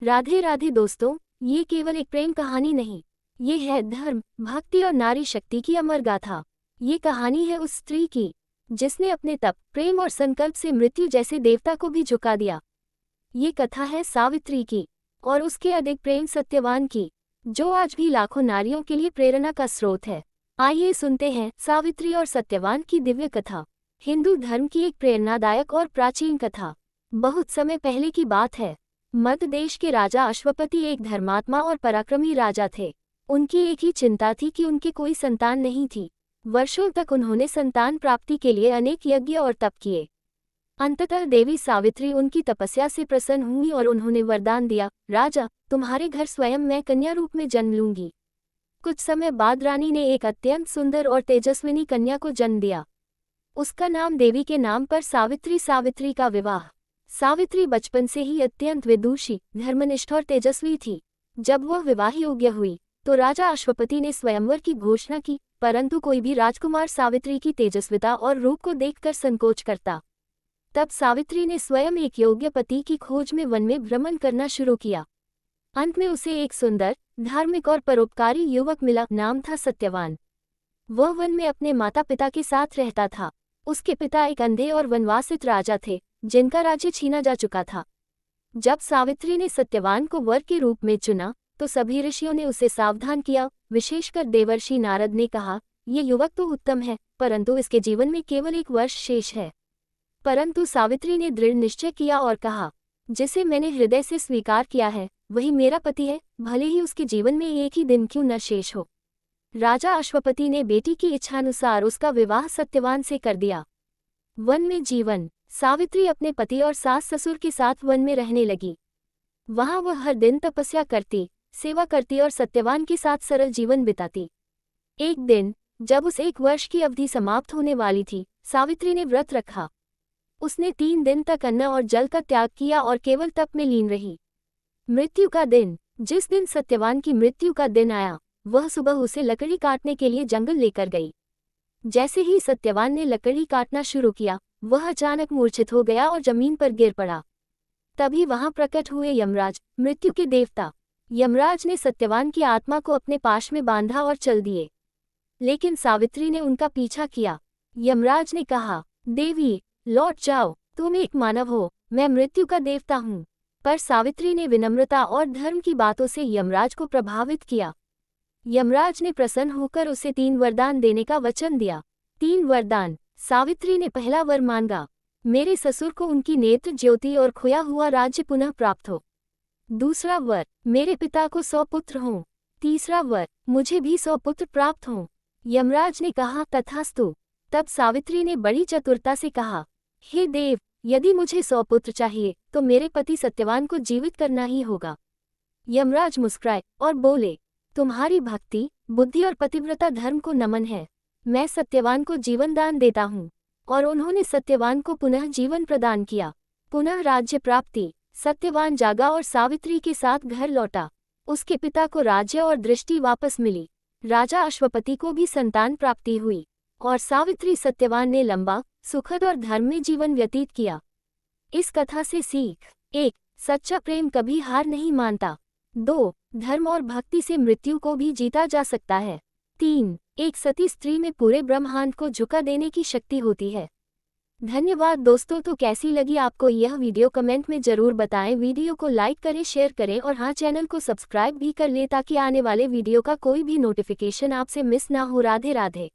राधे राधे दोस्तों, ये केवल एक प्रेम कहानी नहीं, ये है धर्म, भक्ति और नारी शक्ति की अमर गाथा। ये कहानी है उस स्त्री की जिसने अपने तप, प्रेम और संकल्प से मृत्यु जैसे देवता को भी झुका दिया। ये कथा है सावित्री की और उसके अधिक प्रेम सत्यवान की, जो आज भी लाखों नारियों के लिए प्रेरणा का स्रोत है। आइए सुनते हैं सावित्री और सत्यवान की दिव्य कथा। हिंदू धर्म की एक प्रेरणादायक और प्राचीन कथा। बहुत समय पहले की बात है। मध्य देश के राजा अश्वपति एक धर्मात्मा और पराक्रमी राजा थे। उनकी एक ही चिंता थी कि उनकी कोई संतान नहीं थी। वर्षों तक उन्होंने संतान प्राप्ति के लिए अनेक यज्ञ और तप किए। अंततः देवी सावित्री उनकी तपस्या से प्रसन्न हुई और उन्होंने वरदान दिया, राजा, तुम्हारे घर स्वयं मैं कन्या रूप में जन्म लूंगी। कुछ समय बाद रानी ने एक अत्यंत सुंदर और तेजस्विनी कन्या को जन्म दिया। उसका नाम देवी के नाम पर सावित्री का विवाह। सावित्री बचपन से ही अत्यंत विदुषी, धर्मनिष्ठ और तेजस्वी थी। जब वह विवाह योग्य हुई तो राजा अश्वपति ने स्वयंवर की घोषणा की, परंतु कोई भी राजकुमार सावित्री की तेजस्विता और रूप को देखकर संकोच करता। तब सावित्री ने स्वयं एक योग्य पति की खोज में वन में भ्रमण करना शुरू किया। अंत में उसे एक सुंदर, धार्मिक और परोपकारी युवक मिला। नाम था सत्यवान। वह वन में अपने माता पिता के साथ रहता था। उसके पिता एक अंधे और वनवासित राजा थे, जिनका राज्य छीना जा चुका था। जब सावित्री ने सत्यवान को वर के रूप में चुना तो सभी ऋषियों ने उसे सावधान किया। विशेषकर देवर्षि नारद ने कहा, ये युवक तो उत्तम है, परंतु इसके जीवन में केवल एक वर्ष शेष है। परंतु सावित्री ने दृढ़ निश्चय किया और कहा, जिसे मैंने हृदय से स्वीकार किया है वही मेरा पति है, भले ही उसके जीवन में एक ही दिन क्यों न शेष हो। राजा अश्वपति ने बेटी की इच्छानुसार उसका विवाह सत्यवान से कर दिया। वन में जीवन। सावित्री अपने पति और सास ससुर के साथ वन में रहने लगी। वहां वह हर दिन तपस्या करती, सेवा करती और सत्यवान के साथ सरल जीवन बिताती। एक दिन जब उस एक वर्ष की अवधि समाप्त होने वाली थी, सावित्री ने व्रत रखा। उसने 3 दिन तक अन्न और जल का त्याग किया और केवल तप में लीन रही। मृत्यु का दिन। जिस दिन सत्यवान की मृत्यु का दिन आया, वह सुबह उसे लकड़ी काटने के लिए जंगल लेकर गई। जैसे ही सत्यवान ने लकड़ी काटना शुरू किया, वह अचानक मूर्छित हो गया और जमीन पर गिर पड़ा। तभी वहां प्रकट हुए यमराज, मृत्यु के देवता। यमराज ने सत्यवान की आत्मा को अपने पाश में बांधा और चल दिए, लेकिन सावित्री ने उनका पीछा किया। यमराज ने कहा, देवी, लौट जाओ, तुम एक मानव हो, मैं मृत्यु का देवता हूँ। पर सावित्री ने विनम्रता और धर्म की बातों से यमराज को प्रभावित किया। यमराज ने प्रसन्न होकर उसे 3 वरदान देने का वचन दिया। 3 वरदान। सावित्री ने पहला वर मांगा, मेरे ससुर को उनकी नेत्र ज्योति और खोया हुआ राज्य पुनः प्राप्त हो। दूसरा वर, मेरे पिता को 100 पुत्र हों। तीसरा वर, मुझे भी 100 पुत्र प्राप्त हों। यमराज ने कहा, तथास्तु। तब सावित्री ने बड़ी चतुरता से कहा, हे देव, यदि मुझे 100 पुत्र चाहिए तो मेरे पति सत्यवान को जीवित करना ही होगा। यमराज मुस्कुराए और बोले, तुम्हारी भक्ति, बुद्धि और पतिव्रता धर्म को नमन है। मैं सत्यवान को जीवन दान देता हूँ। और उन्होंने सत्यवान को पुनः जीवन प्रदान किया। पुनः राज्य प्राप्ति। सत्यवान जागा और सावित्री के साथ घर लौटा। उसके पिता को राज्य और दृष्टि वापस मिली। राजा अश्वपति को भी संतान प्राप्ति हुई और सावित्री सत्यवान ने लंबा, सुखद और धर्म में जीवन व्यतीत किया। इस कथा से सीख। 1. सच्चा प्रेम कभी हार नहीं मानता। 2. धर्म और भक्ति से मृत्यु को भी जीता जा सकता है। 3. एक सती स्त्री में पूरे ब्रह्मांड को झुका देने की शक्ति होती है। धन्यवाद दोस्तों। तो कैसी लगी आपको यह वीडियो कमेंट में जरूर बताएं। वीडियो को लाइक करें, शेयर करें और हाँ, चैनल को सब्सक्राइब भी कर लें ताकि आने वाले वीडियो का कोई भी नोटिफिकेशन आपसे मिस ना हो। राधे राधे।